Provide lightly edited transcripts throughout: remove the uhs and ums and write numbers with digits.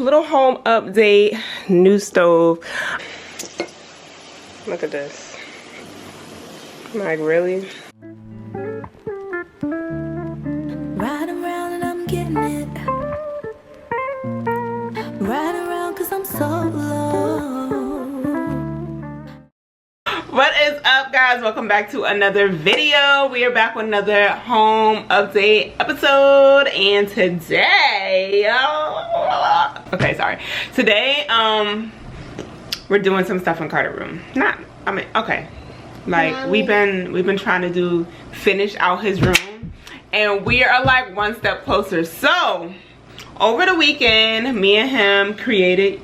little home update. New stove. Look at this. Like, really? Ride around and I'm getting it. Ride around cause I'm so low. What is up, guys? Welcome back to another video. We are back with another home update episode, and today today we're doing some stuff in Carter's room. Like, we've been trying to finish out his room, and we are like one step closer. So over the weekend, me and him created.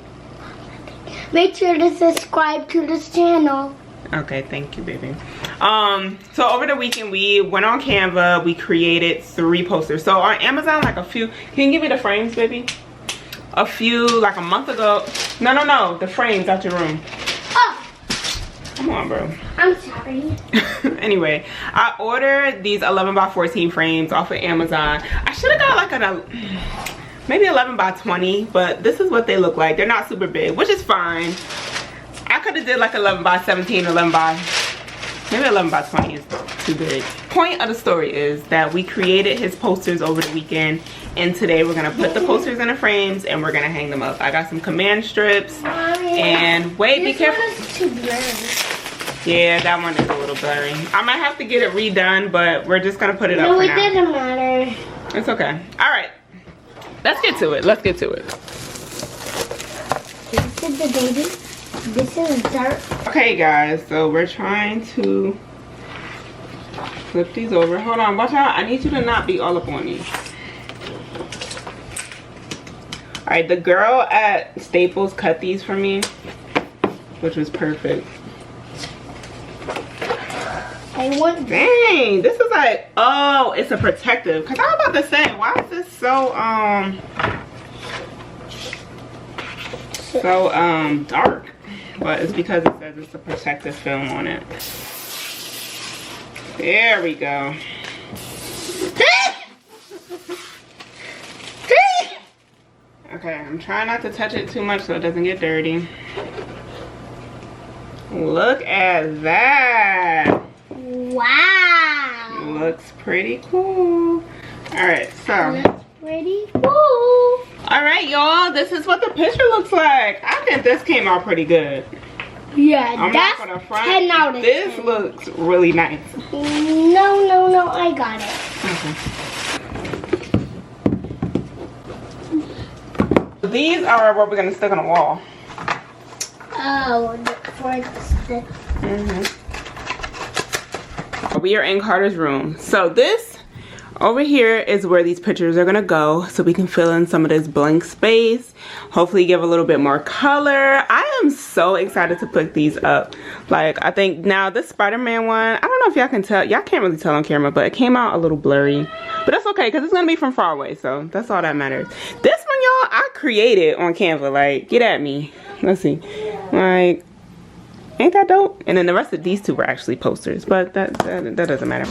Make sure to subscribe to this channel. Okay, thank you, baby. So over the weekend, we went on Canva. We created 3 posters. So on Amazon, like a few. Can you give me the frames, baby? A few, like a month ago. No, the frames out your room. Oh, come on, bro. I'm sorry. Anyway, I ordered these 11 by 14 frames off of Amazon. I should have got like maybe 11 by 20, but this is what they look like. They're not super big, which is fine. I could have did like 11 by 17, 11 by, maybe 11 by 20 is too big. Point of the story is that we created his posters over the weekend, and today we're gonna put the posters in the frames and we're gonna hang them up. I got some command strips, and wait, be careful. This one is too blurry. Yeah, that one is a little blurry. I might have to get it redone, but we're just gonna put it up for now. No, it doesn't matter. It's okay. All right, let's get to it. Let's get to it. This is the baby. This is dirt. Okay, guys, so we're trying to flip these over. Hold on, watch out. I need you to not be all up on these. All right, the girl at Staples cut these for me, which was perfect. I want. Dang, this is like, oh, it's a protective. Cause I was about to say, why is this so dark? But it's because it says it's a protective film on it. There we go. Okay, I'm trying not to touch it too much so it doesn't get dirty. Look at that. Wow. Looks pretty cool. Alright, so. That's pretty cool. Alright, y'all, this is what the picture looks like. I think this came out pretty good. Yeah, that's not gonna front. 10 out of 10. This looks really nice. No, I got it. Okay. These are what we're gonna stick on the wall. Oh, for the stick. We are in Carter's room. So this over here is where these pictures are gonna go, so we can fill in some of this blank space, hopefully give a little bit more color. I am so excited to put these up. Like, I think now this Spider-Man one, I don't know if y'all can tell, y'all can't really tell on camera, but it came out a little blurry, but that's okay because it's gonna be from far away, so that's all that matters. This one, y'all, I created on Canva. Like, get at me. Let's see. Like, ain't that dope? And then the rest of these 2 were actually posters, but that doesn't matter.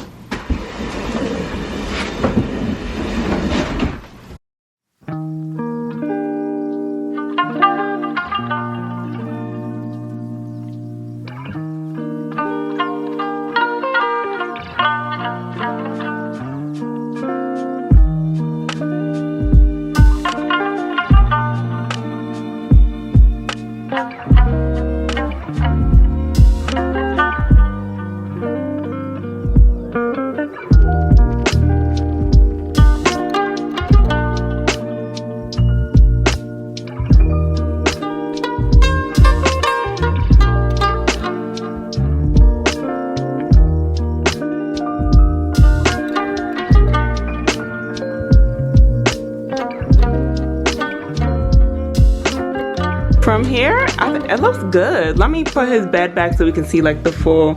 From here, it looks good. Let me put his bed back so we can see like the full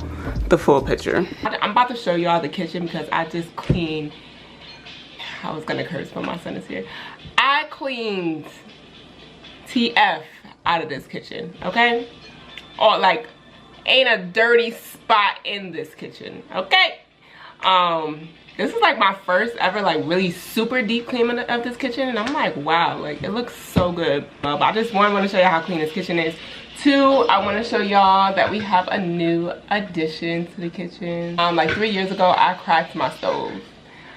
picture. I'm about to show y'all the kitchen because I just cleaned. I was gonna curse, but my son is here. I cleaned TF out of this kitchen, okay? Or like, ain't a dirty spot in this kitchen, okay? This is like my first ever like really super deep clean of this kitchen, and I'm like, wow, like it looks so good. But I just want to show you how clean this kitchen is. Two, I want to show y'all that we have a new addition to the kitchen. Like 3 years ago, I cracked my stove.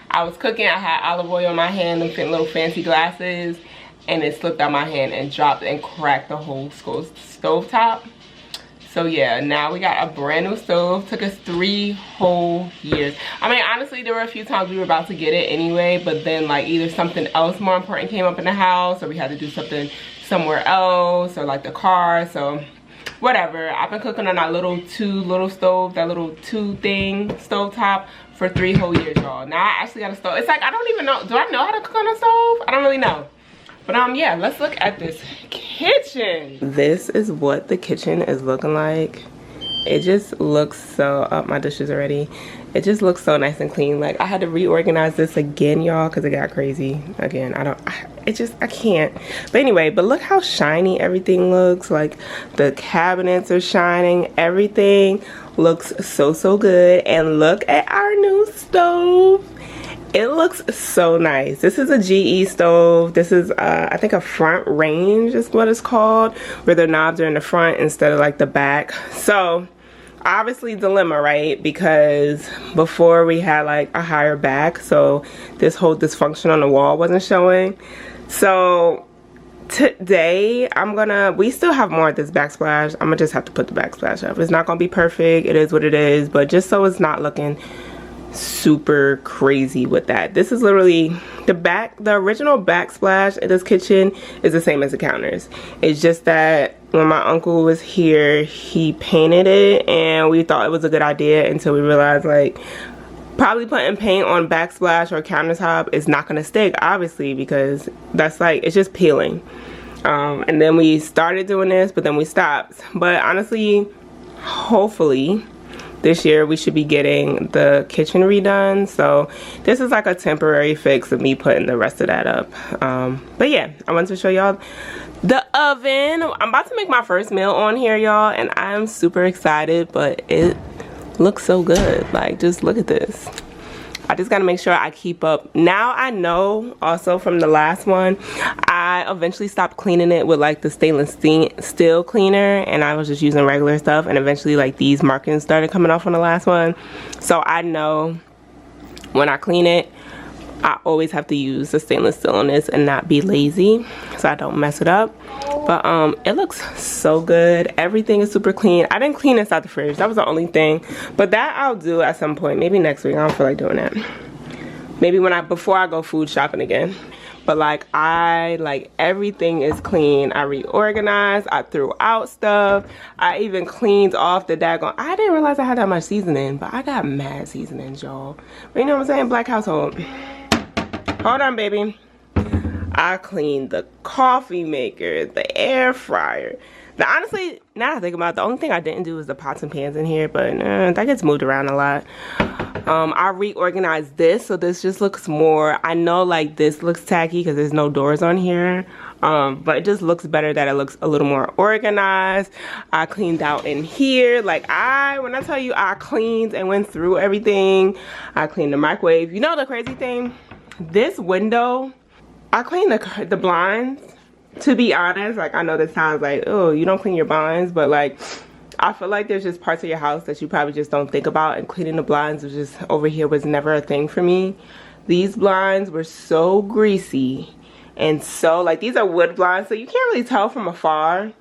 I was cooking, I had olive oil in my hand, and little fancy glasses, and it slipped out my hand and dropped and cracked the whole stove top. So yeah, now we got a brand new stove. Took us 3 whole years. I mean, honestly, there were a few times we were about to get it anyway, but then like either something else more important came up in the house, or we had to do something somewhere else, or like the car, so whatever. I've been cooking on that little stove, that little 2 thing stove top for 3 whole years, y'all. Now I actually got a stove. It's like, I don't even know, do I know how to cook on a stove? I don't really know. But yeah, let's look at this kitchen. This is what the kitchen is looking like. It just looks so, oh, my dishes already. It just looks so nice and clean. Like, I had to reorganize this again, y'all, because it got crazy. Again, I can't. But anyway, but look how shiny everything looks. Like, the cabinets are shining. Everything looks so good. And look at our new stove. It looks so nice. This is a GE stove. This is, I think, a front range is what it's called, where the knobs are in the front instead of like the back. So, obviously dilemma, right? Because before we had like a higher back, so this whole dysfunction on the wall wasn't showing. So, today, we still have more of this backsplash. I'm gonna just have to put the backsplash up. It's not gonna be perfect. It is what it is, but just so it's not looking super crazy with that. This is literally the original backsplash in this kitchen is the same as the counters. It's just that when my uncle was here, he painted it, and we thought it was a good idea until we realized like probably putting paint on backsplash or countertop is not going to stick, obviously, because that's like, it's just peeling. And then we started doing this, but then we stopped. But honestly, hopefully this year we should be getting the kitchen redone. So this is like a temporary fix of me putting the rest of that up. But yeah, I wanted to show y'all the oven. I'm about to make my first meal on here, y'all, and I'm super excited, but it looks so good. Like, just look at this. I just gotta make sure I keep up. Now I know also from the last one, I eventually stopped cleaning it with like the stainless steel cleaner, and I was just using regular stuff, and eventually like these markings started coming off on the last one. So I know when I clean it, I always have to use the stainless steel on this and not be lazy so I don't mess it up. But it looks so good. Everything is super clean. I didn't clean inside the fridge. That was the only thing. But that I'll do at some point. Maybe next week. I don't feel like doing that. Maybe before I go food shopping again. But like everything is clean. I reorganized. I threw out stuff. I even cleaned off the daggone. I didn't realize I had that much seasoning, but I got mad seasonings, y'all. But you know what I'm saying? Black household. Hold on, baby. I cleaned the coffee maker, the air fryer. Now, honestly, now that I think about it, the only thing I didn't do was the pots and pans in here, but that gets moved around a lot. I reorganized this, so this just looks more, I know like this looks tacky because there's no doors on here, but it just looks better that it looks a little more organized. I cleaned out in here. Like when I tell you I cleaned and went through everything, I cleaned the microwave. You know the crazy thing? This window, I cleaned the blinds. To be honest, like I know this sounds like, oh, you don't clean your blinds, but like I feel like there's just parts of your house that you probably just don't think about, and cleaning the blinds was just over here was never a thing for me. These blinds were so greasy, and so like these are wood blinds, so you can't really tell from afar,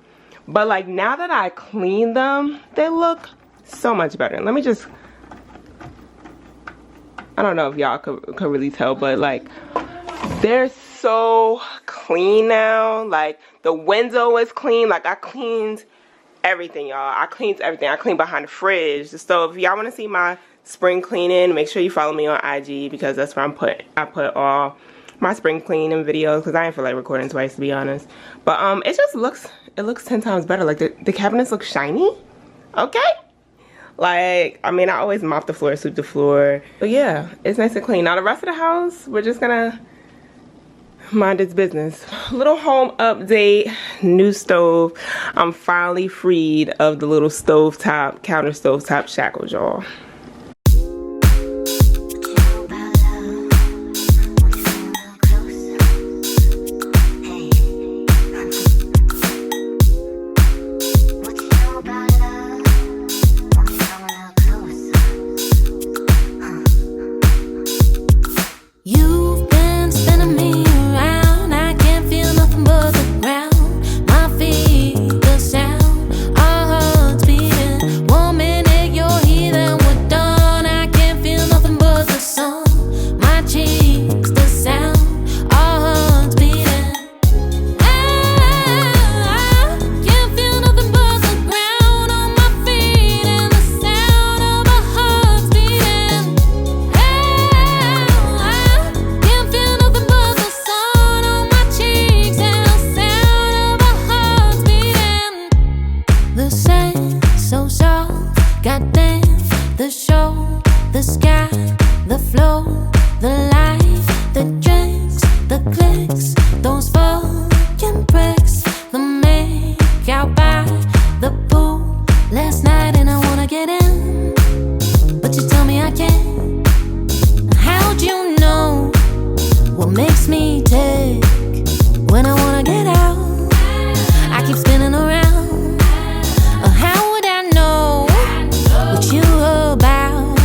but like now that I cleaned them, they look so much better. Let me just, I don't know if y'all could really tell, but like they're so clean now. Like the window is clean. Like I cleaned everything, y'all. I cleaned everything. I cleaned behind the fridge. So if y'all want to see my spring cleaning, make sure you follow me on IG, because that's where I put all my spring cleaning videos, because I didn't feel like recording twice, to be honest. But it just looks 10 times better. Like the cabinets look shiny. Okay. Like, I mean, I always mop the floor, sweep the floor. But yeah, it's nice and clean. Now the rest of the house, we're just gonna mind its business. Little home update, new stove. I'm finally freed of the little counter stovetop shackles, y'all. Those fucking bricks, the make out by the pool last night, and I wanna get in, but you tell me I can't. How'd you know what makes me tick when I wanna get out? I keep spinning around. How would I know what you about?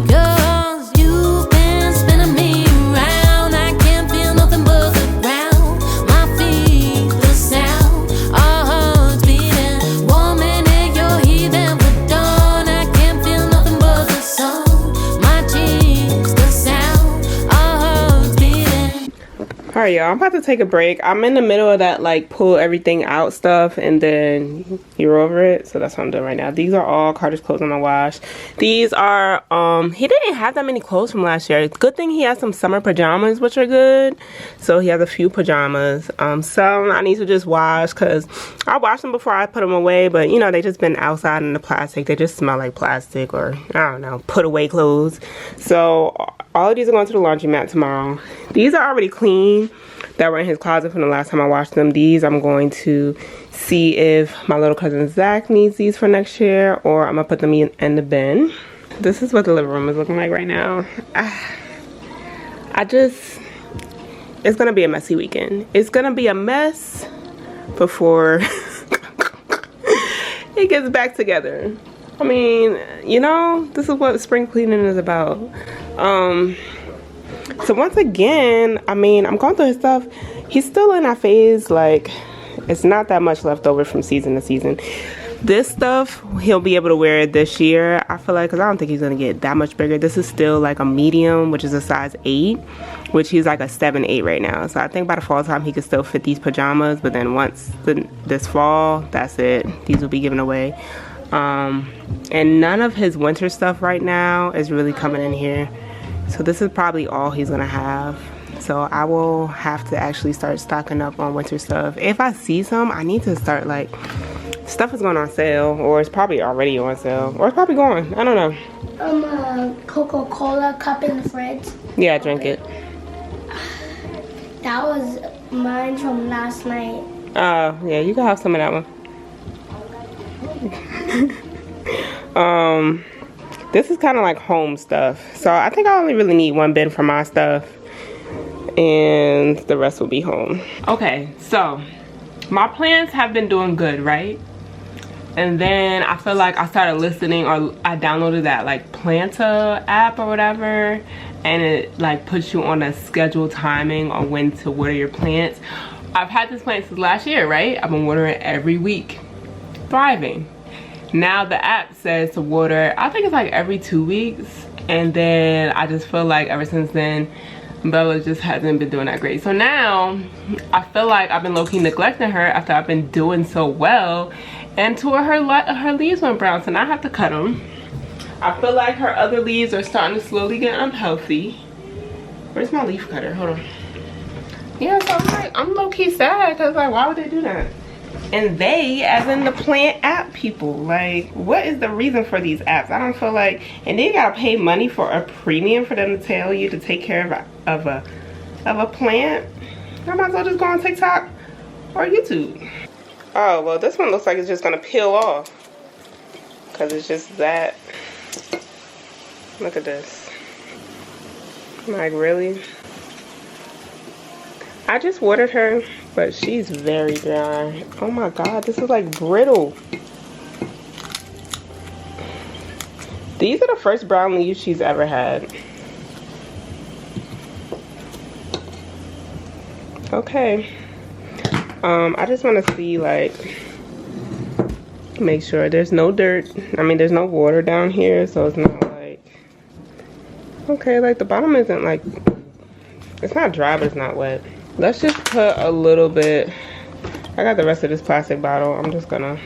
'Cause you've been spinning me around. I can't feel nothing but the ground. My feet, the sound, our hearts beating. 1 minute you're heaving with dawn. I can't feel nothing but the sound. My cheeks, the sound, our hearts beating. All right, y'all, I'm about to take a break. I'm in the middle of that like pull everything out stuff and then you're over it, so that's what I'm doing right now. These are all Carter's clothes on the wash. These are he didn't have that many clothes from last year. Good thing he has some summer pajamas, which are good. So he has a few pajamas. Some I need to just wash because I washed them before I put them away, but you know, they just been outside in the plastic. They just smell like plastic, or I don't know, put away clothes. So all of these are going to the laundromat tomorrow. These are already clean that were in his closet from the last time I washed them. These I'm going to see if my little cousin Zach needs these for next year, or I'm gonna put them in the bin. This is what the living room is looking like right now. It's gonna be a messy weekend. It's gonna be a mess before it gets back together. I mean, you know, this is what spring cleaning is about. So once again, I mean, I'm going through his stuff. He's still in that phase, like, it's not that much left over from season to season. This stuff, he'll be able to wear it this year, I feel like, because I don't think he's going to get that much bigger. This is still like a medium, which is a size 8, which he's like a 7, 8 right now. So I think by the fall time, he could still fit these pajamas. But then once this fall, that's it. These will be given away. And none of his winter stuff right now is really coming in here. So this is probably all he's gonna have. So I will have to actually start stocking up on winter stuff. If I see some, I need to start, like, stuff is going on sale, or it's probably already on sale, or it's probably going, I don't know. A Coca-Cola cup in the fridge. Yeah, drink it. That was mine from last night. Yeah, you can have some of that one. This is kind of like home stuff. So I think I only really need 1 bin for my stuff, and the rest will be home. Okay, so my plants have been doing good, right? And then I feel like I started listening, or I downloaded that like Planta app or whatever, and it like puts you on a scheduled timing on when to water your plants. I've had this plant since last year, right? I've been watering it every week. Thriving. Now the app says to water, I think it's like every 2 weeks, and then I just feel like ever since then Bella just hasn't been doing that great. So now I feel like I've been low-key neglecting her after I've been doing so well, and two of her leaves went brown, so now I have to cut them. I feel like her other leaves are starting to slowly get unhealthy. Where's my leaf cutter? Hold on. Yeah, so I'm low-key sad, because like, why would they do that? And they, as in the plant app people, like, what is the reason for these apps? I don't feel like, and then you gotta pay money for a premium for them to tell you to take care of a plant. I might as well just go on TikTok or YouTube. Oh, well, this one looks like it's just gonna peel off, because it's just that. Look at this. Like, really? I just watered her, but she's very dry. Oh my god, this is like brittle. These are the first brown leaves she's ever had. Okay. I just want to see, like, make sure there's no dirt. I mean, there's no water down here, so it's not like, okay, like the bottom isn't like, it's not dry, but it's not wet. Let's just put a little bit. I got the rest of this plastic bottle. I'm just gonna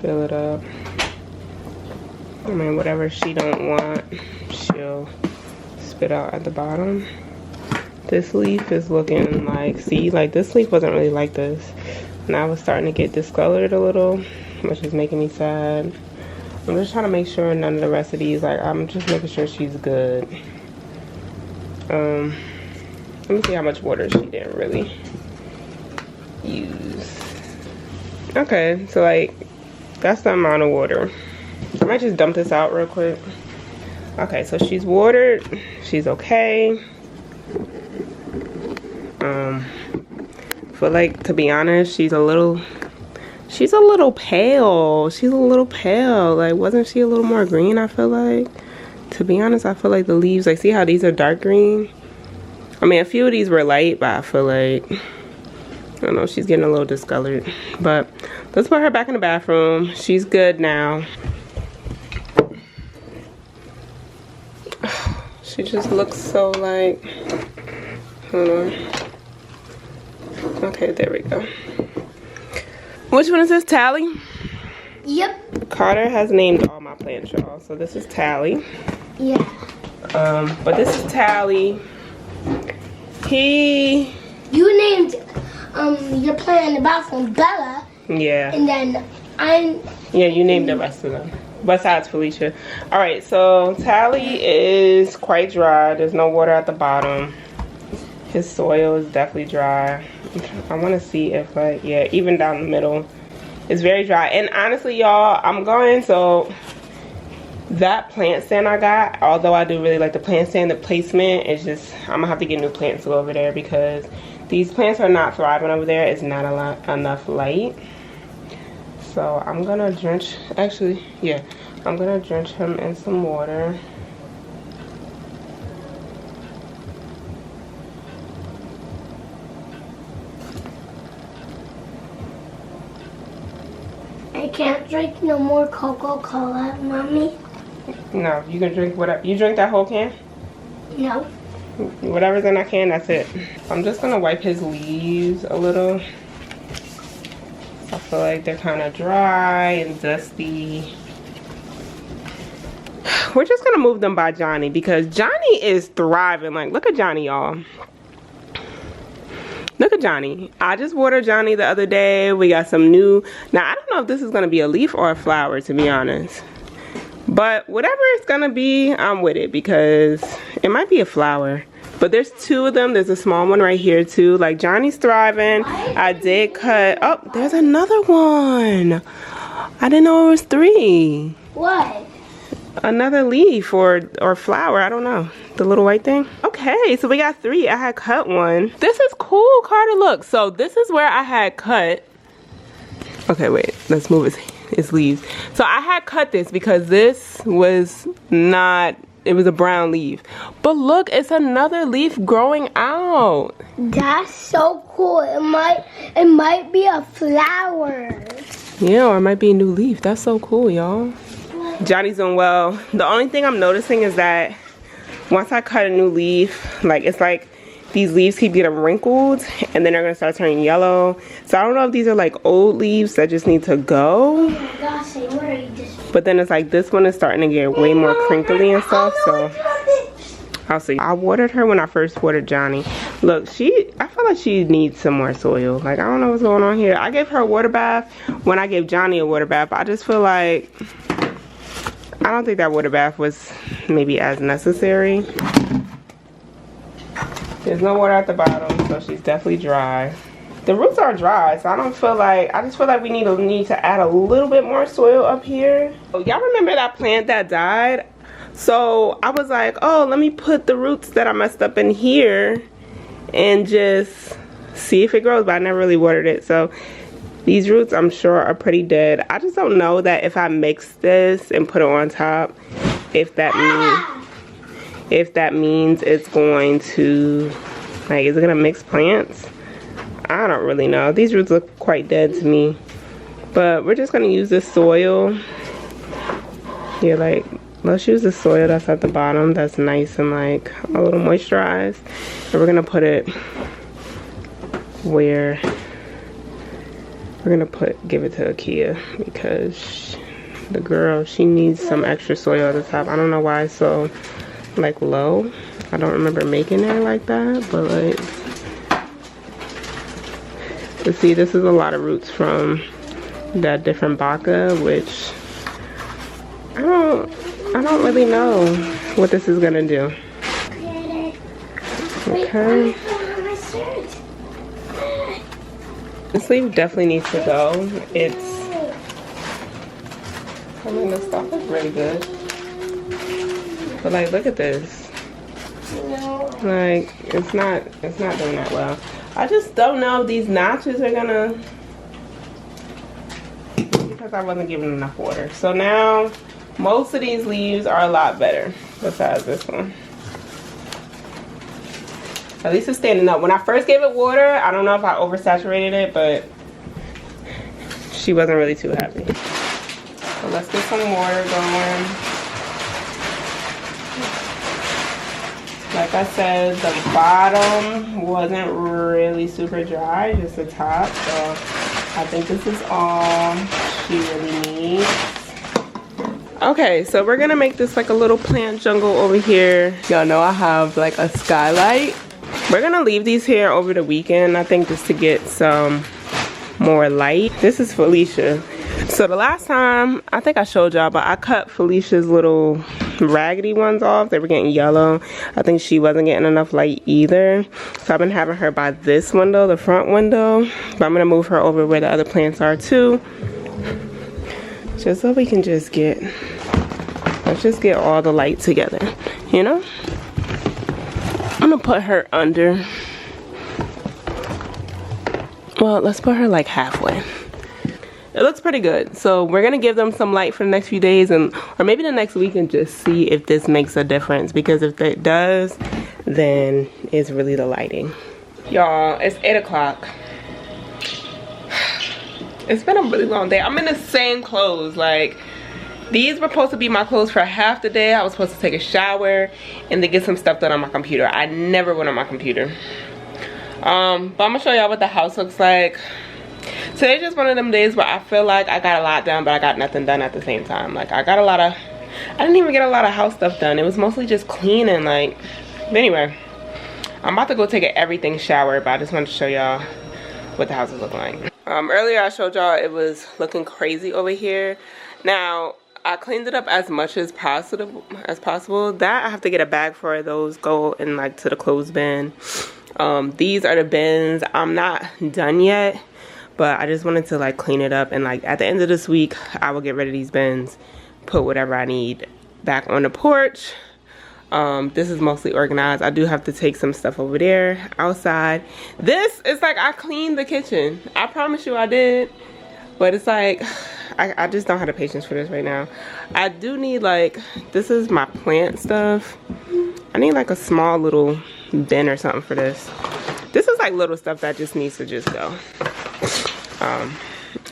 fill it up. I mean, whatever she don't want, she'll spit out at the bottom. This leaf is looking like, see, like this leaf wasn't really like this. Now it's starting to get discolored a little, which is making me sad. I'm just trying to make sure none of the rest of these, like, I'm just making sure she's good. Let me see how much water she didn't really use. Okay, so like that's the amount of water. I might just dump this out real quick. Okay, so she's watered. She's okay. But like, to be honest, she's a little pale. She's a little pale. Like, wasn't she a little more green, I feel like? To be honest, I feel like the leaves, like, see how these are dark green? I mean, a few of these were light, but I feel like, I don't know, she's getting a little discolored. But let's put her back in the bathroom. She's good now. She just looks so like, hold on. Okay, there we go. Which one is this, Tally? Yep. Carter has named all my plants, y'all. So this is Tally. Yeah. But this is Tally. You named your plant in the bathroom Bella. Yeah. And then Yeah, you named the rest of them. Besides Felicia. Alright, so Tally is quite dry. There's no water at the bottom. His soil is definitely dry. I want to see if, like, yeah, even down the middle, it's very dry. And honestly, y'all, I'm going, so that plant stand I got, although I do really like the plant stand, the placement is just, I'm gonna have to get new plants to go over there because these plants are not thriving over there. It's not enough light. So I'm gonna drench, actually, yeah, I'm gonna drench him in some water. I can't drink no more Coca-Cola, Mommy. No, you can drink whatever. You drink that whole can? No. Whatever's in that can, that's it. I'm just gonna wipe his leaves a little. I feel like they're kind of dry and dusty. We're just gonna move them by Johnny because Johnny is thriving. Like, look at Johnny, y'all. Look at Johnny. I just watered Johnny the other day. We got some new, now I don't know if this is gonna be a leaf or a flower, to be honest. But whatever it's gonna be, I'm with it because it might be a flower. But there's two of them. There's a small one right here too. Like, Johnny's thriving. I did cut, oh, there's another one. I didn't know it was 3. What? Another leaf or flower, I don't know. The little white thing. Okay, so we got 3. I had cut one. This is cool, Carter, look. So this is where I had cut. Okay, wait, let's move his leaves. So I had cut this because this was not, it was a brown leaf. But look, it's another leaf growing out. That's so cool. It might be a flower. Yeah, or it might be a new leaf. That's so cool, y'all. Johnny's doing well. The only thing I'm noticing is that once I cut a new leaf, like, it's like these leaves keep getting wrinkled and then they're gonna start turning yellow. So I don't know if these are like old leaves that just need to go. Oh my gosh, what are you just... But then it's like this one is starting to get way more crinkly and stuff, so I'll see. I watered her when I first watered Johnny. Look, I feel like she needs some more soil. Like, I don't know what's going on here. I gave her a water bath when I gave Johnny a water bath. I just feel like, I don't think that water bath was maybe as necessary. There's no water at the bottom, so she's definitely dry. The roots are dry, so I don't feel like, I just feel like we need to add a little bit more soil up here. Y'all remember that plant that died? So I was like, oh, let me put the roots that I messed up in here and just see if it grows, but I never really watered it. So these roots, I'm sure, are pretty dead. I just don't know that if I mix this and put it on top, if that means it's going to, like, is it gonna mix plants? I don't really know. These roots look quite dead to me. But we're just gonna use this soil. Yeah, like, let's use the soil that's at the bottom. That's nice and like a little moisturized. And we're gonna put it where we're gonna give it to Akia because the girl, she needs some extra soil at the top. I don't know why it's so like low. I don't remember making it like that, but like, but see, this is a lot of roots from that different baka, which I don't really know what this is gonna do. Okay. This sleeve definitely needs to go. I mean, the stuff is really good. But like, look at this. Like, it's not doing that well. I just don't know if these notches are gonna, because I wasn't giving enough water. So now, most of these leaves are a lot better, besides this one. At least it's standing up. When I first gave it water, I don't know if I oversaturated it, but she wasn't really too happy. So let's get some water going. Like I said, the bottom wasn't really super dry, just the top. So I think this is all she really needs. Okay, so we're gonna make this like a little plant jungle over here. Y'all know I have like a skylight. We're gonna leave these here over the weekend, I think, just to get some more light. This is Felicia. So the last time, I think I showed y'all, but I cut Felicia's little raggedy ones off. They were getting yellow. I think she wasn't getting enough light either. So I've been having her by this window, the front window. But I'm gonna move her over where the other plants are too. Just so we can just get, let's just get all the light together, you know? I'm gonna put her under. Well, let's put her like halfway. It looks pretty good. So we're gonna give them some light for the next few days, and or maybe the next week, and just see if this makes a difference. Because if it does, then it's really the lighting. Y'all, it's 8 o'clock. It's been a really long day. I'm in the same clothes. Like, these were supposed to be my clothes for half the day. I was supposed to take a shower and then get some stuff done on my computer. I never went on my computer. But I'm gonna show y'all what the house looks like. Today's just one of them days where I feel like I got a lot done, but I got nothing done at the same time. Like, I didn't even get a lot of house stuff done. It was mostly just cleaning, like. But anyway, I'm about to go take an everything shower, but I just wanted to show y'all what the house is looking like. Earlier I showed y'all it was looking crazy over here. Now, I cleaned it up as much as possible. That I have to get a bag for. Those go in like to the clothes bin. These are the bins. I'm not done yet, but I just wanted to like clean it up, and like at the end of this week I will get rid of these bins, put whatever I need back on the porch. This is mostly organized. I do have to take some stuff over there outside. This is like, I cleaned the kitchen. I promise you I did, but it's like I just don't have the patience for this right now. I do need, like, this is my plant stuff. I need like a small little bin or something for this. This is like little stuff that just needs to just go.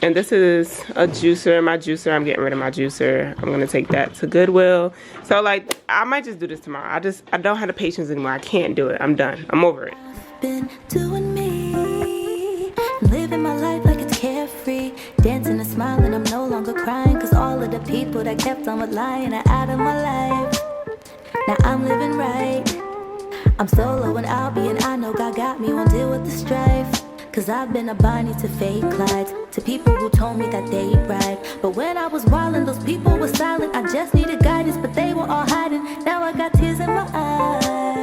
And this is a juicer, my juicer. I'm getting rid of my juicer. I'm gonna take that to Goodwill. So like, I might just do this tomorrow. I don't have the patience anymore. I can't do it. I'm done. I'm over it. Been doing me, living my life like it's carefree, dancing and smiling. I'm no longer crying, cause all of the people that kept on with lying are out of my life. Now I'm living right. I'm solo and I'll be, and I know God got me, won't deal with the strife. Cause I've been a Bonnie to fake Clydes, to people who told me that they'd ride. But when I was wildin', those people were silent. I just needed guidance, but they were all hiding. Now I got tears in my eyes.